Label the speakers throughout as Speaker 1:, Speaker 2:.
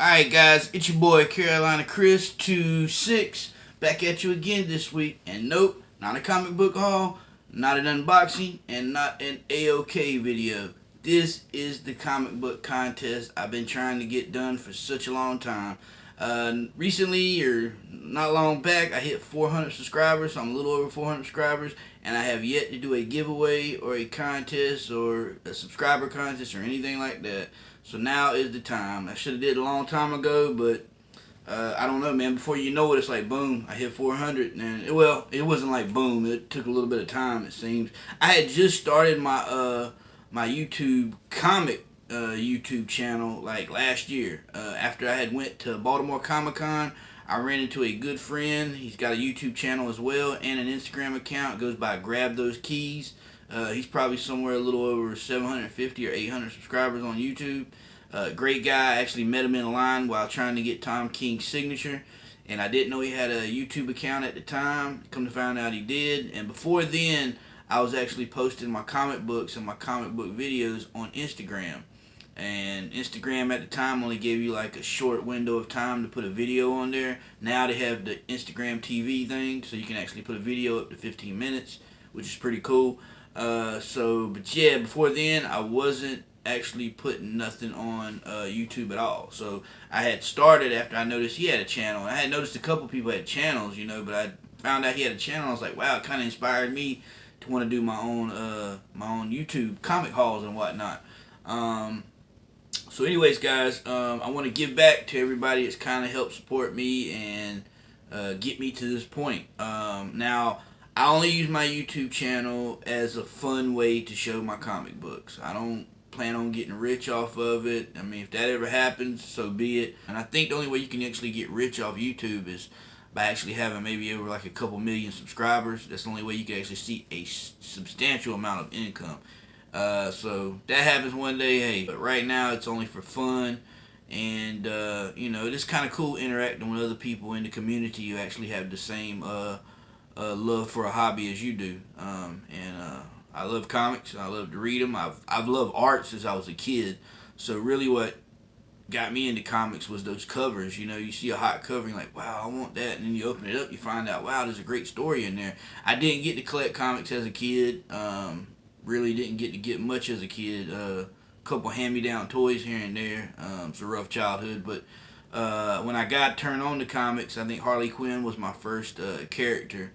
Speaker 1: Alright guys, it's your boy CarolinaChris26 back at you again this week. And nope, not a comic book haul, not an unboxing, and not an AOK video. This is the comic book contest I've been trying to get done for such a long time. Recently, or not long back, I hit 400 subscribers, so I'm a little over 400 subscribers, and I have yet to do a giveaway or a contest or a subscriber contest or anything like that. So now is the time. I should have did it a long time ago, but I don't know, man. Before you know it, it's like boom, I hit 400, and it wasn't like boom. It took a little bit of time, it seems. I had just started my my YouTube comic YouTube channel like last year. After I had went to Baltimore Comic-Con, I ran into a good friend. He's got a YouTube channel as well and an Instagram account. It goes by Grab Those Keys. He's probably somewhere a little over 750 or 800 subscribers on YouTube. Great guy. I actually met him in line while trying to get Tom King's signature, and I didn't know he had a YouTube account at the time. Come to find out he did. And before then, I was actually posting my comic books and my comic book videos on Instagram. And Instagram at the time only gave you like a short window of time to put a video on there. Now they have the Instagram TV thing, so you can actually put a video up to 15 minutes, which is pretty cool. But yeah, before then, I wasn't actually putting nothing on YouTube at all. So I had started after I noticed he had a channel. I had noticed a couple people had channels, you know, but I found out he had a channel. I was like, wow, it kind of inspired me to want to do my own YouTube comic hauls and whatnot. So anyways, guys, I want to give back to everybody that's kind of helped support me and get me to this point. Now, I only use my YouTube channel as a fun way to show my comic books. I don't plan on getting rich off of it. I mean, if that ever happens, so be it. And I think the only way you can actually get rich off YouTube is by actually having maybe over like a couple million subscribers. That's the only way you can actually see a substantial amount of income. So that happens one day, hey. But right now, it's only for fun. And, you know, it's kind of cool interacting with other people in the community who actually have the same love for a hobby as you do. I love comics. I love to read them. I've loved art since I was a kid. So really what got me into comics was those covers. You know, you see a hot cover and you're like, wow, I want that. And then you open it up, you find out, wow, there's a great story in there. I didn't get to collect comics as a kid. Really didn't get to get much as a kid. A couple hand-me-down toys here and there. It's a rough childhood. But when I got turned on to comics, I think Harley Quinn was my first character.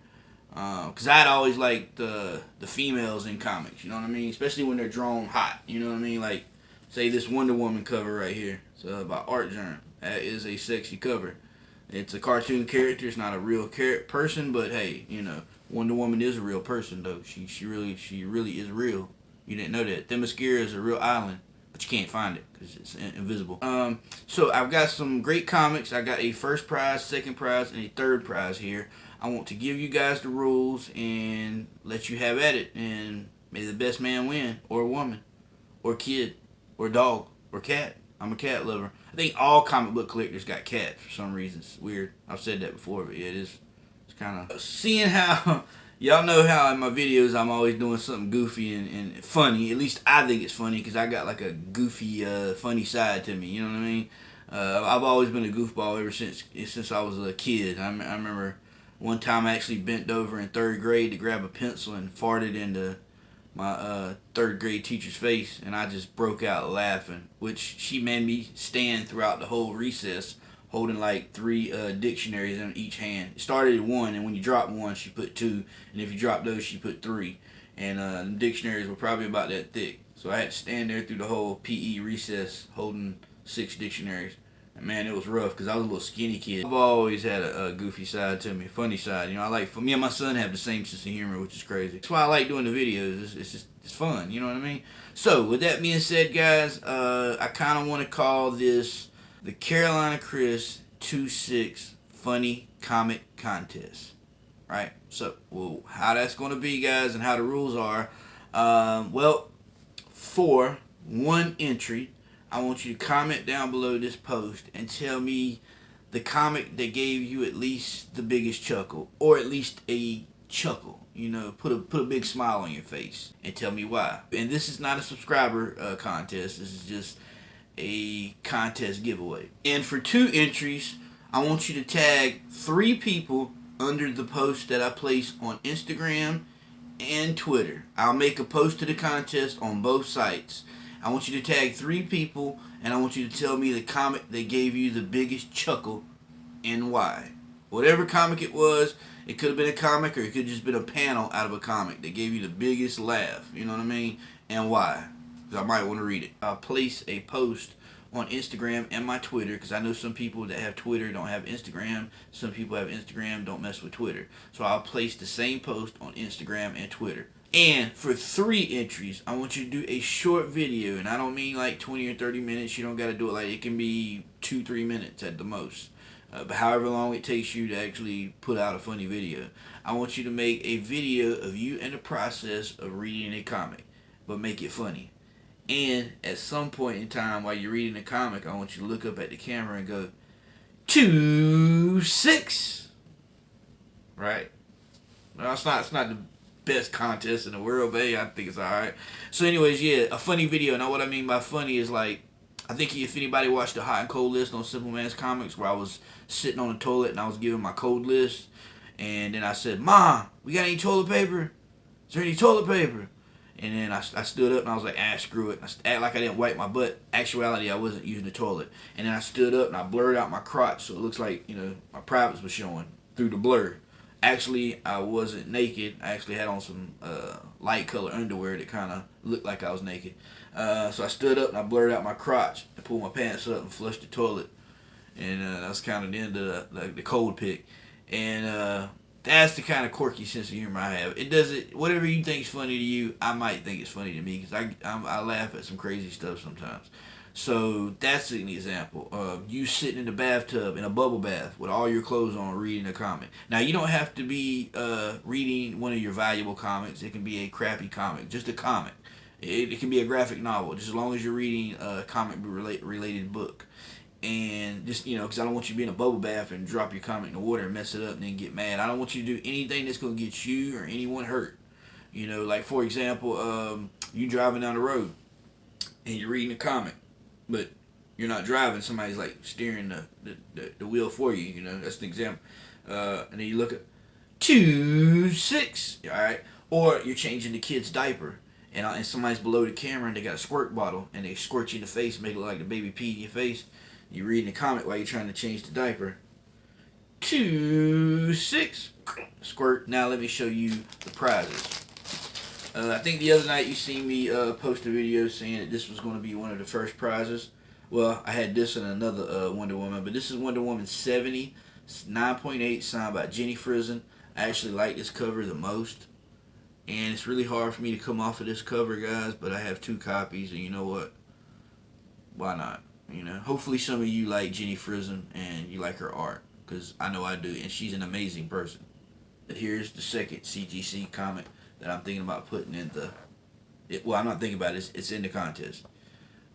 Speaker 1: Because I'd always liked the females in comics, you know what I mean? Especially when they're drawn hot, you know what I mean? Like, say this Wonder Woman cover right here. It's by Art Journal. That is a sexy cover. It's a cartoon character. It's not a real person, but hey, you know, Wonder Woman is a real person though. She really is real. You didn't know that. Themyscira is a real island, but you can't find it because it's invisible. So I've got some great comics. I got a first prize, second prize, and a third prize here. I want to give you guys the rules and let you have at it, and may the best man win, or woman, or kid, or dog, or cat. I'm a cat lover. I think all comic book collectors got cats for some reason. It's weird. I've said that before, but yeah, it's kind of seeing how y'all know how in my videos I'm always doing something goofy and funny. At least I think it's funny because I got like a goofy, funny side to me. You know what I mean? I've always been a goofball ever since I was a kid. I remember one time I actually bent over in 3rd grade to grab a pencil and farted into my 3rd grade teacher's face, and I just broke out laughing, which she made me stand throughout the whole recess holding like 3 dictionaries in each hand. It started at 1, and when you drop 1, she put 2, and if you drop those, she put 3. And the dictionaries were probably about that thick, so I had to stand there through the whole PE recess holding 6 dictionaries. And man, it was rough because I was a little skinny kid. I've always had a goofy side to me, funny side. You know, me and my son have the same sense of humor, which is crazy. That's why I like doing the videos. It's fun. You know what I mean? So with that being said, guys, I kind of want to call this the CarolinaChris26 Funny Comic Contest. Right? So, well, how that's going to be, guys, and how the rules are. Well, for 1 entry, I want you to comment down below this post and tell me the comic that gave you at least the biggest chuckle, or at least a chuckle. You know, put a big smile on your face and tell me why. And this is not a subscriber contest. This is just a contest giveaway. And for 2 entries, I want you to tag 3 people under the post that I place on Instagram and Twitter. I'll make a post to the contest on both sites. I want you to tag 3 people, and I want you to tell me the comic that gave you the biggest chuckle and why. Whatever comic it was, it could have been a comic or it could have just been a panel out of a comic that gave you the biggest laugh, you know what I mean, and why. Because I might want to read it. I'll place a post on Instagram and my Twitter, because I know some people that have Twitter don't have Instagram. Some people have Instagram, don't mess with Twitter. So I'll place the same post on Instagram and Twitter. And for 3 entries, I want you to do a short video, and I don't mean like 20 or 30 minutes. You don't got to do it like, it can be 2-3 minutes at the most. But however long it takes you to actually put out a funny video. I want you to make a video of you in the process of reading a comic, but make it funny. And at some point in time while you're reading the comic, I want you to look up at the camera and go, 2-6. Right? Well, it's not the best contest in the world, but hey, I think it's alright. So anyways, yeah, a funny video. Now what I mean by funny is like, I think if anybody watched the hot and cold list on Simple Man's Comics, where I was sitting on the toilet and I was giving my cold list, and then I said, "Mom, we got any toilet paper? Is there any toilet paper?" And then I stood up and I was like, screw it. I act like I didn't wipe my butt. Actuality, I wasn't using the toilet. And then I stood up and I blurred out my crotch, so it looks like, you know, my privates was showing through the blur. Actually, I wasn't naked. I actually had on some light color underwear that kind of looked like I was naked. So I stood up and I blurred out my crotch and pulled my pants up and flushed the toilet. And that's kind of the end of the cold pick. And that's the kind of quirky sense of humor I have. It doesn't, whatever you think is funny to you, I might think it's funny to me, because I laugh at some crazy stuff sometimes. So that's an example of you sitting in the bathtub in a bubble bath with all your clothes on reading a comic. Now you don't have to be reading one of your valuable comics. It can be a crappy comic, just a comic. It can be a graphic novel, just as long as you're reading a comic related book. And just, you know, because I don't want you to be in a bubble bath and drop your comic in the water and mess it up and then get mad. I don't want you to do anything that's going to get you or anyone hurt. You know, like for example, you driving down the road and you're reading a comic, but you're not driving. Somebody's like steering the wheel for you. You know, that's an example. And then you look at 2-6. All right, or you're changing the kid's diaper. And somebody's below the camera and they got a squirt bottle and they squirt you in the face, make it look like the baby peed in your face. You're reading the comic while you're trying to change the diaper. 2-6. Squirt. Now let me show you the prizes. I think the other night you seen me post a video saying that this was going to be one of the first prizes. Well, I had this and another Wonder Woman, but this is Wonder Woman 70, 9.8, signed by Jenny Frison. I actually like this cover the most. And it's really hard for me to come off of this cover, guys, but I have 2 copies, and you know what? Why not? You know, hopefully some of you like Jenny Frison and you like her art, because I know I do, and she's an amazing person. But here's the second CGC comic that I'm thinking about putting in well, I'm not thinking about it, it's in the contest.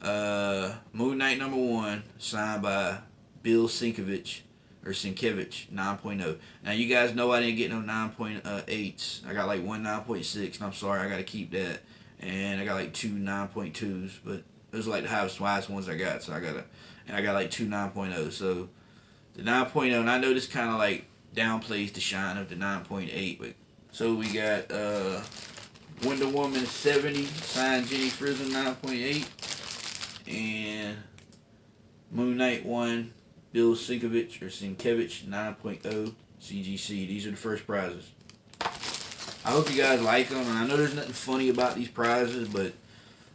Speaker 1: Moon Knight #1, signed by Bill Sienkiewicz, 9.0. Now you guys know I didn't get no 9.8s. I got like one 9.6, and I'm sorry, I got to keep that. And I got like 2 9.2s, but those are like the highest ones I got, so I got like 2 9.0. So the 9.0, and I know this kind of like downplays the shine of the 9.8, but so we got Wonder Woman 70, signed Jenny Frison 9.8, and Moon Knight 1, Bill Sienkiewicz 9.0 CGC. These are the first prizes. I hope you guys like them, and I know there's nothing funny about these prizes, but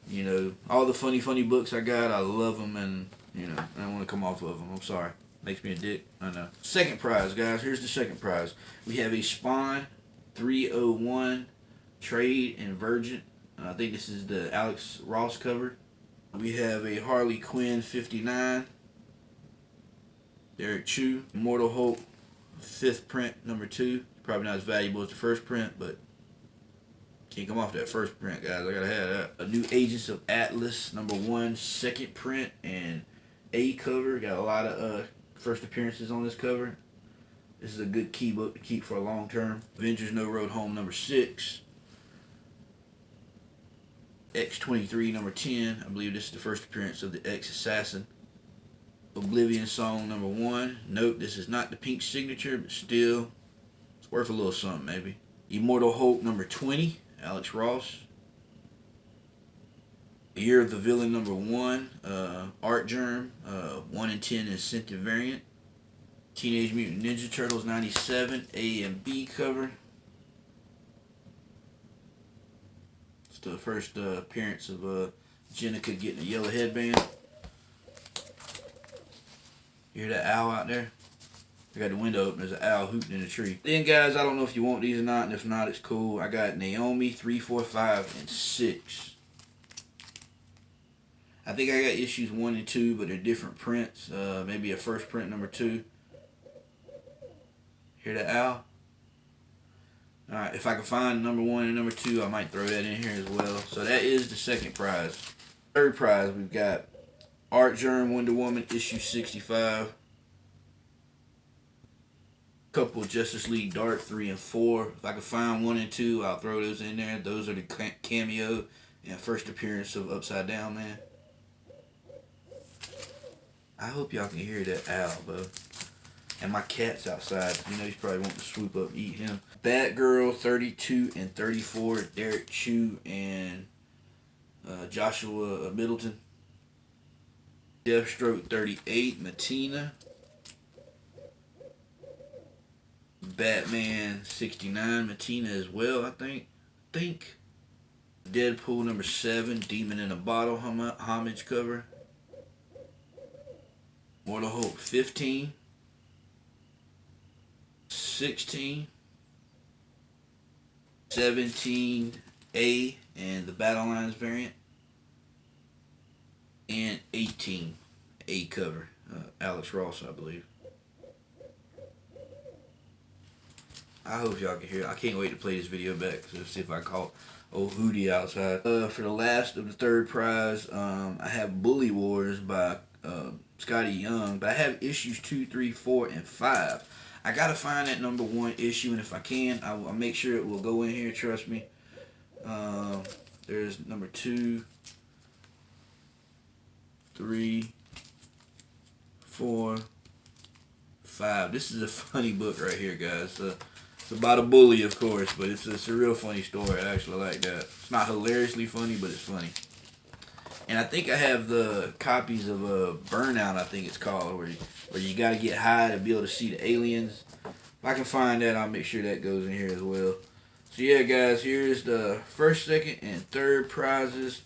Speaker 1: you know, all the funny books I got, I love them, and you know, I don't want to come off of them. I'm sorry. Makes me a dick. I know. Second prize, guys. Here's the second prize. We have a Spawn 301 Trade and Virgin. I think this is the Alex Ross cover. We have a Harley Quinn 59. Derek Chu. Immortal Hulk 5th print, #2. Probably not as valuable as the first print, but can't come off that first print, guys. I gotta have that. A New Agents of Atlas #1, 2nd print and A cover. Got a lot of first appearances on this cover. This is a good key book to keep for a long term. Avengers No Road Home #6. X23 number 10. I believe this is the first appearance of the X-Assassin. Oblivion Song number 1. Note, this is not the pink signature, but still, it's worth a little something maybe. Immortal Hope number 20. Alex Ross. Year of the Villain number 1. Art Germ. 1 and 10 incentive variant. Teenage Mutant Ninja Turtles 97. A and B cover. It's the first appearance of Jenica getting a yellow headband. You hear that owl out there? I got the window open. There's an owl hooting in the tree. Then, guys, I don't know if you want these or not, and if not, it's cool. I got Naomi 3, 4, 5, and 6. I think I got issues 1 and 2, but they're different prints. Maybe a first print number 2. Hear that owl? Alright, if I can find number 1 and number 2, I might throw that in here as well. So that is the second prize. Third prize, we've got Art Germ Wonder Woman issue 65. Couple Justice League Dark 3 and 4. If I can find 1 and 2, I'll throw those in there. Those are the cameo and first appearance of Upside Down Man. I hope y'all can hear that owl, bro. And my cat's outside. You know he's probably wanting to swoop up and eat him. Batgirl 32 and 34. Derek Chu and Joshua Middleton. Deathstroke 38. Matina. Batman 69. Matina as well, I think. Deadpool number 7. Demon in a Bottle homage cover. Mortal Hope 15. 16. 17A and the Battle Lines variant. And 18 A cover. Alex Ross, I believe. I hope y'all can hear it. I can't wait to play this video back to see if I caught old Hootie outside. For the last of the third prize, I have Bully Wars by Scotty Young, but I have issues 2, 3, 4, and 5. I gotta find that number 1 issue, and if I can, I'll make sure it will go in here. Trust me. There's number 2, 3, 4, 5. This is a funny book right here, guys. It's about a bully, of course, but it's a real funny story. I actually like that. It's not hilariously funny, but it's funny. And I think I have the copies of Burnout, I think it's called, where you got to get high to be able to see the aliens. If I can find that, I'll make sure that goes in here as well. So yeah, guys, here's the first, second, and third prizes.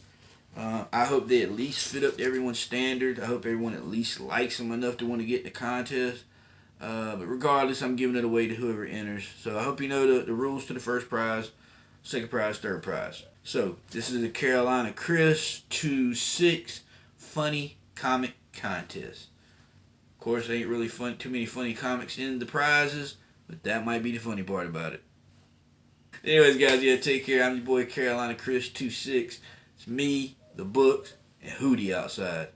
Speaker 1: I hope they at least fit up to everyone's standard. I hope everyone at least likes them enough to want to get the contest. But regardless, I'm giving it away to whoever enters. So I hope you know the rules to the first prize, second prize, third prize. So this is the CarolinaChris26 funny comic contest. Of course, there ain't really too many funny comics in the prizes, but that might be the funny part about it. Anyways, guys, yeah, take care. I'm your boy CarolinaChris26. It's me, the books, and Hootie outside.